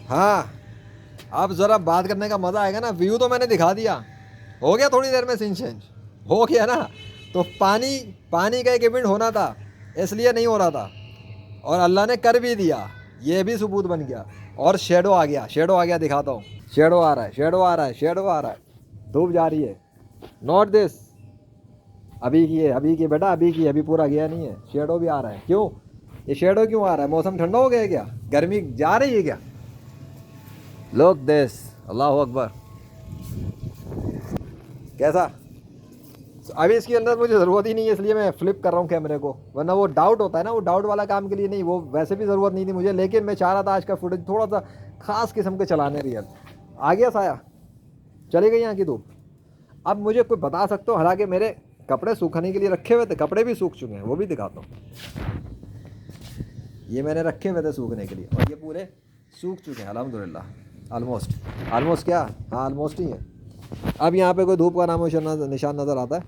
हाँ, अब ज़रा बात करने का मज़ा आएगा ना। व्यू तो मैंने दिखा दिया, हो गया थोड़ी देर में सीन चेंज, हो गया ना। तो पानी, पानी का एक इवेंट होना था, इसलिए नहीं हो रहा था, और अल्लाह ने कर भी दिया, ये भी सबूत बन गया। और शेडो आ गया, शेडो आ गया, दिखाता हूँ। शेडो आ रहा है, शेडो आ रहा है, शेडो आ रहा है, धूप जा रही है। नॉट दिस, अभी की है, अभी की बेटा, अभी की, अभी पूरा गया नहीं है। शेडो भी आ रहा है, क्यों? ये शेडो क्यों आ रहा है? मौसम ठंडा हो गया है क्या? गर्मी जा रही है क्या? लोक दिस, अल्लाह अकबर। कैसा? अभी इसके अंदर मुझे ज़रूरत ही नहीं है, इसलिए मैं फ्लिप कर रहा हूँ कैमरे को, वरना वो डाउट होता है ना, वो डाउट वाला काम के लिए नहीं, वो वैसे भी ज़रूरत नहीं थी मुझे, लेकिन मैं चाह रहा था आज का फुटेज थोड़ा सा खास किस्म के चलाने रियल। आ गया साया, चली गई यहाँ की धूप। अब मुझे कोई बता सकते हो, हालांकि मेरे कपड़े सूखने के लिए रखे हुए थे, कपड़े भी सूख चुके हैं, वो भी दिखाता हूँ। ये मैंने रखे हुए थे सूखने के लिए, और ये पूरे सूख चुके हैं अल्हम्दुलिल्लाह, ऑलमोस्ट। ऑलमोस्ट क्या, हाँ ऑलमोस्ट ही है। अब यहाँ पे कोई धूप का नामो निशान नज़र आता है?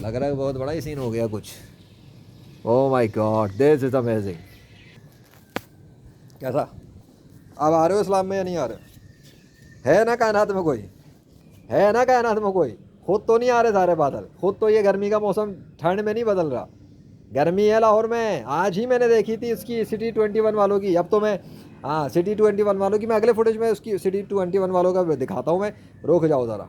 लग रहा है बहुत बड़ा ही सीन हो गया कुछ। Oh my God, this is amazing. कैसा? अब आ रहे हो इस्लाम में या नहीं आ रहे? है ना कायनात में कोई, है ना कायनात में कोई? खुद तो नहीं आ रहे सारे बादल, खुद तो ये गर्मी का मौसम ठंड में नहीं बदल रहा। गर्मी है लाहौर में, आज ही मैंने देखी थी इसकी सिटी 21 वालों की। अब तो मैं, हाँ सिटी 21 वालों की मैं अगले फुटेज में उसकी सिटी 21 वालों का दिखाता हूँ मैं। रुक जाओ ज़रा।